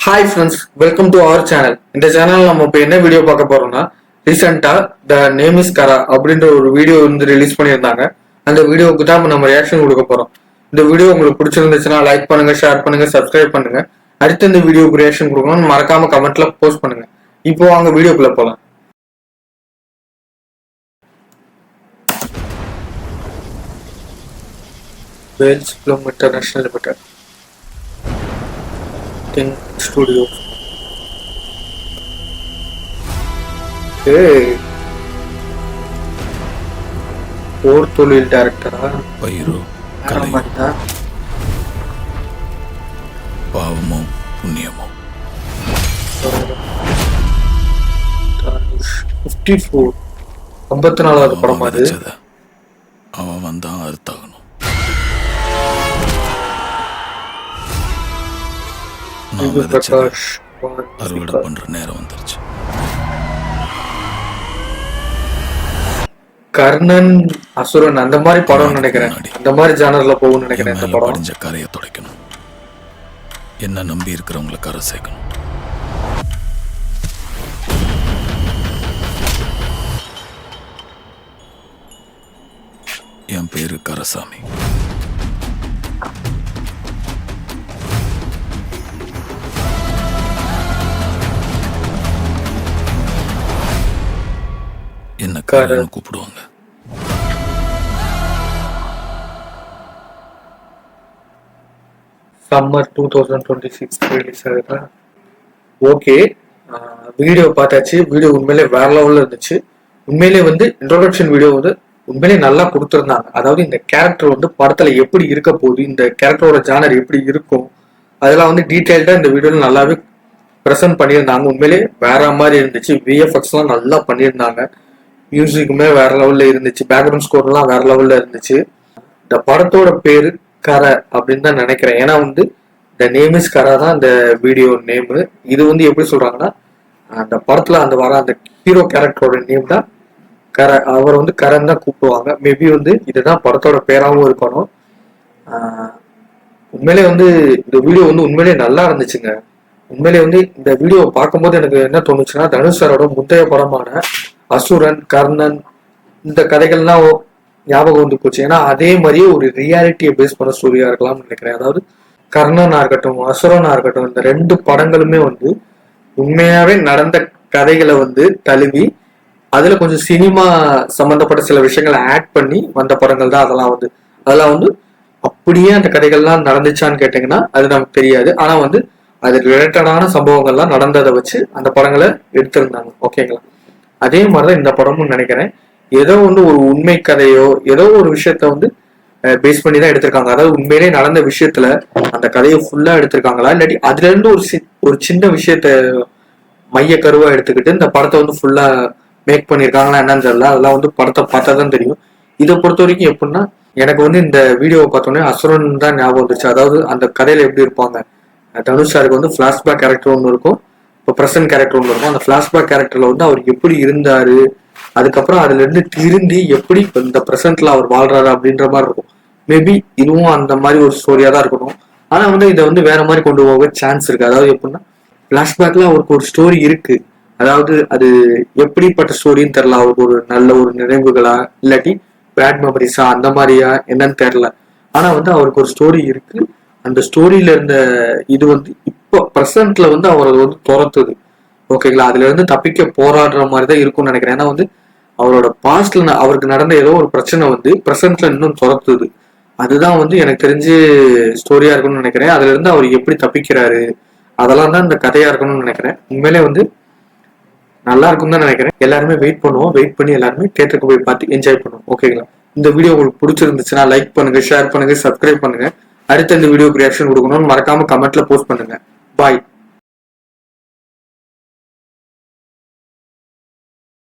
Hi friends, welcome to our channel. இந்த சேனல்ல நம்ம இப்போ என்ன வீடியோ பார்க்க போறோம்னா ரீசெண்டா த நேம் இஸ் கரா அப்படின்ற ஒரு வீடியோ வந்து ரிலீஸ் பண்ணியிருந்தாங்க. அந்த வீடியோவுக்கு தான் நம்ம ரியாக்ஷன் கொடுக்க போறோம். இந்த வீடியோ உங்களுக்கு பிடிச்சிருந்துச்சுன்னா லைக் பண்ணுங்க, ஷேர் பண்ணுங்க, சப்ஸ்கிரைப் பண்ணுங்க. அடுத்து இந்த வீடியோக்கு ரியாக்ஷன் கொடுக்கணும்னு மறக்காம கமெண்ட்ல போஸ்ட் பண்ணுங்க. இப்போ வாங்க வீடியோக்குள்ள போலாம். Vels film international limited studio. போர் தொழில் டைரக்டரா? பயிரோ பாவமோ புண்ணியமோ 54 படம் அது. அவன் வந்தான் அறுத்தாகணும். அறுவடை பண்ற நேரம் வந்துருச்சு. கர்ணன், அசுரன் அந்த மாதிரி படம் நினைக்கிறேன். அந்த மாதிரி ஜானர்ல போகும்னு நினைக்கிறேன். இந்த படம் படிஞ்ச கரையை துடைக்கணும். என்ன நம்பி இருக்கிறவங்களை கரை சேர்க்கணும். என் பேரு கரசாமி. என்ன கரன்னு கூப்பிடுவாங்க. சம்மர் 2026 ரிலீஸ் ஆகுதா? ஓகே, வீடியோ பார்த்தாச்சு. வீடியோ உண்மையிலே வேற லெவல்ல இருந்துச்சு. உண்மையிலே வந்து இன்ட்ரோடக்ஷன் வீடியோ வந்து உண்மையிலே நல்லா கொடுத்துருந்தாங்க. அதாவது இந்த கேரக்டர் வந்து படத்துல எப்படி இருக்க போகுது, இந்த கேரக்டரோட ஜானர் எப்படி இருக்கும், அதெல்லாம் வந்து டீட்டெயில்டா இந்த வீடியோல நல்லாவே ப்ரெசென்ட் பண்ணியிருந்தாங்க. உண்மையிலே வேற மாதிரி இருந்துச்சு. விஎஃப்எக்ஸ்லாம் நல்லா பண்ணியிருந்தாங்க. மியூசிக்குமே வேற லெவல்ல இருந்துச்சு. பேக்ரவுண்ட் ஸ்கோர்லாம் வேற லெவல்ல இருந்துச்சு. இந்த படத்தோட பேரு கரை அப்படின்னு தான் நினைக்கிறேன். ஏன்னா வந்து த நேம் இஸ் கரா தான் இந்த வீடியோ நேமு. இது வந்து எப்படி சொல்றாங்கன்னா, அந்த படத்துல அந்த வர அந்த ஹீரோ கேரக்டரோட நேம் தான் கரை. அவர் வந்து கரன் தான் கூப்பிடுவாங்க. மேபி வந்து இதுதான் படத்தோட பேராகவும் இருக்கணும். உண்மையிலே வந்து இந்த வீடியோ வந்து உண்மையிலே நல்லா இருந்துச்சுங்க. உண்மையிலே வந்து இந்த வீடியோ பார்க்கும்போது எனக்கு என்ன தோணுச்சுன்னா, தனுஷ் சாரோட முந்தைய படமான அசுரன், கர்ணன் இந்த கதைகள்லாம் ஞாபகம் வந்து போச்சு. ஏன்னா அதே மாதிரியே ஒரு ரியாலிட்டியை பேஸ் பண்ண ஸ்டோரியா இருக்கலாம்னு நினைக்கிறேன். அதாவது கர்ணனா இருக்கட்டும், அசுரனா இருக்கட்டும், இந்த ரெண்டு படங்களுமே வந்து உண்மையாவே நடந்த கதைகளை வந்து தழுவி அதுல கொஞ்சம் சினிமா சம்பந்தப்பட்ட சில விஷயங்களை ஆட் பண்ணி வந்த படங்கள் தான் அதெல்லாம் வந்து அப்படியே அந்த கதைகள்லாம் நடந்துச்சான்னு கேட்டீங்கன்னா அது நமக்கு தெரியாது. ஆனா வந்து அது ரிலேட்டடான சம்பவங்கள்லாம் நடந்ததை வச்சு அந்த படங்களை எடுத்திருந்தாங்க. ஓகேங்களா? அதே மாதிரிதான் இந்த படமும் நினைக்கிறேன். ஏதோ வந்து ஒரு உண்மை கதையோ ஏதோ ஒரு விஷயத்த வந்து பேஸ் பண்ணி தான் எடுத்திருக்காங்க. அதாவது உண்மையிலே நடந்த விஷயத்துல அந்த கதையை ஃபுல்லா எடுத்திருக்காங்களா, இல்லாட்டி அதுல இருந்து ஒரு சின்ன விஷயத்த மைய கருவா எடுத்துக்கிட்டு இந்த படத்தை வந்து ஃபுல்லா மேக் பண்ணியிருக்காங்களா என்னன்னு தெரியல. அதெல்லாம் வந்து படத்தை பார்த்தா தான் தெரியும். இதை பொறுத்த வரைக்கும் எப்படின்னா, எனக்கு வந்து இந்த வீடியோவை பார்த்தோன்னே அசுரன் தான் ஞாபகம் வந்துச்சு. அதாவது அந்த கதையில எப்படி இருப்பாங்க, தனுஷ் சாருக்கு வந்து பிளாஷ்பேக் கேரக்டர் ஒன்று இருக்கும், இப்போ ப்ரெசன்ட் கேரக்டர் ஒன்று இருக்கும். அந்த பிளாஷ்பேக் கேரக்டர்ல வந்து அவர் எப்படி இருந்தாரு, அதுக்கப்புறம் அதுல இருந்து திருந்தி எப்படி இந்த ப்ரெசென்ட்ல அவர் வாழ்றாரு அப்படின்ற மாதிரி இருக்கும். மேபி இதுவும் அந்த மாதிரி ஒரு ஸ்டோரியா தான் இருக்கணும். ஆனா வந்து இதை வந்து வேற மாதிரி கொண்டு போக சான்ஸ் இருக்கு. அதாவது எப்படின்னா, பிளாஷ்பேக்ல அவருக்கு ஒரு ஸ்டோரி இருக்கு. அதாவது அது எப்படிப்பட்ட ஸ்டோரின்னு தெரியல. அவருக்கு ஒரு நல்ல ஒரு நினைவுகளா இல்லாட்டி பேட் மெமரிஸா அந்த மாதிரியா என்னன்னு தெரியல. ஆனா வந்து அவருக்கு ஒரு ஸ்டோரி இருக்கு. அந்த ஸ்டோரியில இருந்த இது வந்து இப்போ ப்ரெசென்ட்ல வந்து அவரை வந்து துரத்துது. ஓகேங்களா? அதுல இருந்து தப்பிக்க போராடுற மாதிரி தான் இருக்கும்னு நினைக்கிறேன். ஏன்னா வந்து அவரோட பாஸ்ட்ல அவருக்கு நடந்த ஏதோ ஒரு பிரச்சனை வந்து ப்ரெசென்ட்ல இன்னும் துரத்துது. அதுதான் வந்து எனக்கு தெரிஞ்சு ஸ்டோரியா இருக்கும்னு நினைக்கிறேன். அதுல இருந்து அவர் எப்படி தப்பிக்கிறாரு அதெல்லாம் தான் இந்த கதையா இருக்கணும்னு நினைக்கிறேன். உண்மையிலே வந்து நல்லா இருக்கும் தான் நினைக்கிறேன். எல்லாருமே வெயிட் பண்ணுவோம். வெயிட் பண்ணி எல்லாருமே தியேட்டருக்கு போய் பார்த்து என்ஜாய் பண்ணுவோம். ஓகேங்களா? இந்த வீடியோ உங்களுக்கு பிடிச்சிருந்துச்சுன்னா லைக் பண்ணுங்க, ஷேர் பண்ணுங்க, சப்ஸ்கிரைப் பண்ணுங்க. அடுத்த இந்த வீடியோக்கு ரியாக்ஷன் கொடுக்கணும்னு மறக்காம கமெண்ட்ல போஸ்ட் பண்ணுங்க. பாய்.